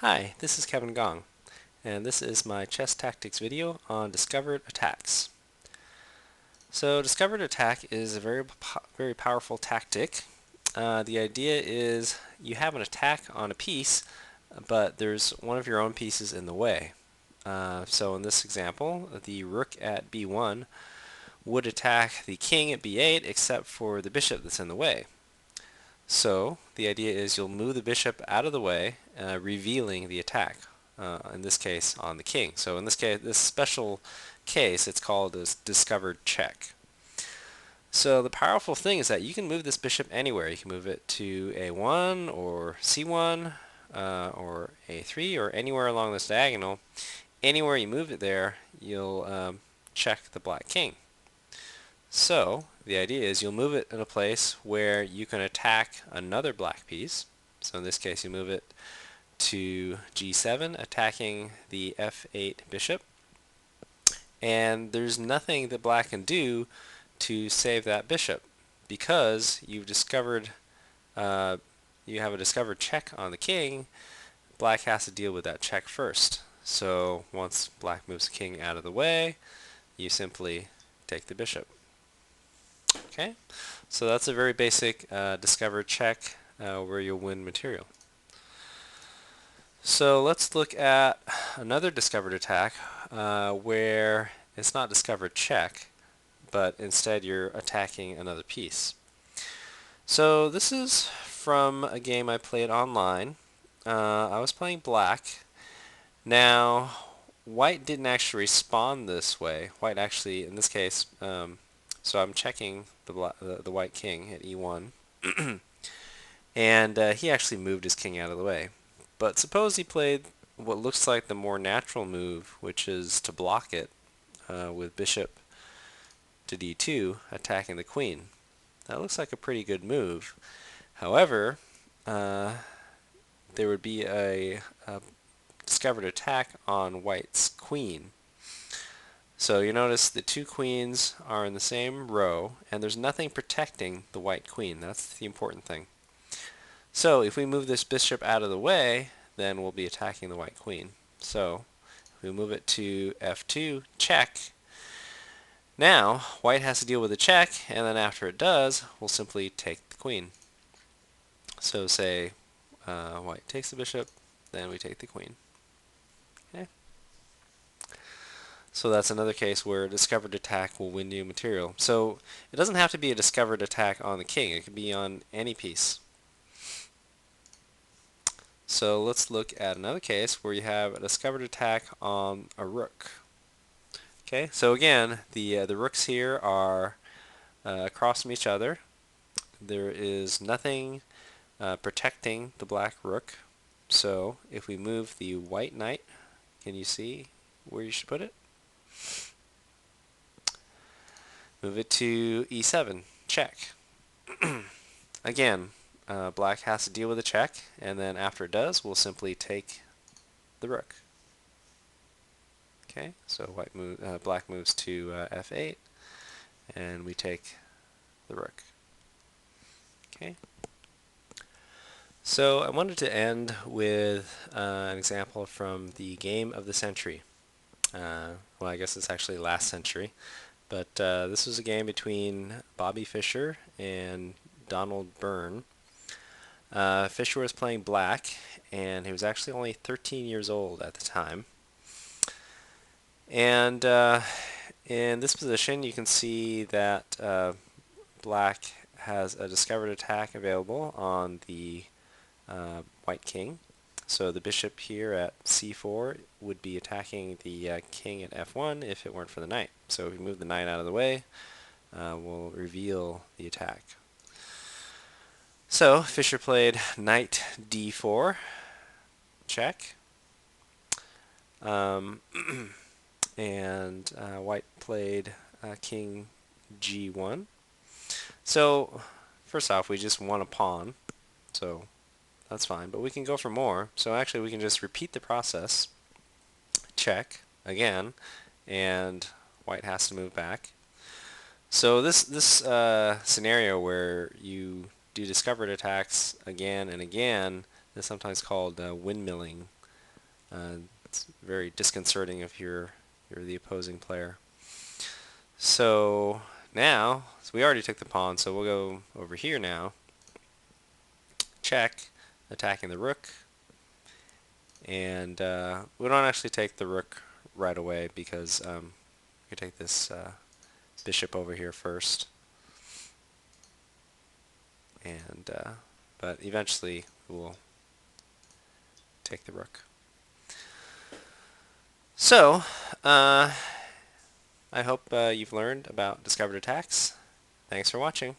Hi, this is Kevin Gong, and this is my chess tactics video on discovered attacks. So discovered attack is a very powerful tactic. The idea is you have an attack on a piece, but there's one of your own pieces in the way. So in this example, the rook at b1 would attack the king at b8 except for the bishop that's in the way. So the idea is you'll move the bishop out of the way, revealing the attack, in this case on the king. So in this case, this special case, it's called a discovered check. So the powerful thing is that you can move this bishop anywhere. You can move it to a1 or c1 or a3 or anywhere along this diagonal. Anywhere you move it there, you'll check the black king. So the idea is you'll move it in a place where you can attack another black piece. So in this case you move it to g7, attacking the f8 bishop. And there's nothing that black can do to save that bishop because you've discovered you have a discovered check on the king. Black has to deal with that check first. So once black moves the king out of the way, you simply take the bishop. Okay, so that's a very basic discovered check where you'll win material. So let's look at another discovered attack where it's not discovered check, but instead you're attacking another piece. So this is from a game I played online. I was playing black. Now, white didn't actually respond this way. White actually, in this case, so I'm checking the white king at e1, and he actually moved his king out of the way. But suppose he played what looks like the more natural move, which is to block it with bishop to d2, attacking the queen. That looks like a pretty good move. However, there would be a discovered attack on white's queen. So you notice the two queens are in the same row, and there's nothing protecting the white queen. That's the important thing. So if we move this bishop out of the way, then we'll be attacking the white queen. So if we move it to f2, check. Now white has to deal with the check, and then after it does, we'll simply take the queen. So say white takes the bishop, then we take the queen. Okay. So that's another case where a discovered attack will win you material. So it doesn't have to be a discovered attack on the king. It could be on any piece. So let's look at another case where you have a discovered attack on a rook. Okay, so again, the rooks here are across from each other. There is nothing protecting the black rook. So if we move the white knight, can you see where you should put it? Move it to e7, check. Again, black has to deal with a check, and then after it does, we'll simply take the rook. Okay, so black moves to f8, and we take the rook. Okay. So I wanted to end with an example from the game of the century. Well, I guess it's actually last century, but this was a game between Bobby Fischer and Donald Byrne. Fischer was playing black, and he was actually only 13 years old at the time. And in this position, you can see that black has a discovered attack available on the white king. So the bishop here at c4 would be attacking the king at f1 if it weren't for the knight. So if we move the knight out of the way, we'll reveal the attack. So Fischer played knight d4, check. And white played king g1. So first off, we just won a pawn, so that's fine, but we can go for more. So actually we can just repeat the process, check again, and white has to move back. So this scenario where you do discovered attacks again and again is sometimes called windmilling. It's very disconcerting if you're the opposing player. So now, so we already took the pawn, so we'll go over here now. Check, attacking the rook. And we don't actually take the rook right away because we take this bishop over here first. And but eventually we'll take the rook. So I hope you've learned about discovered attacks. Thanks for watching.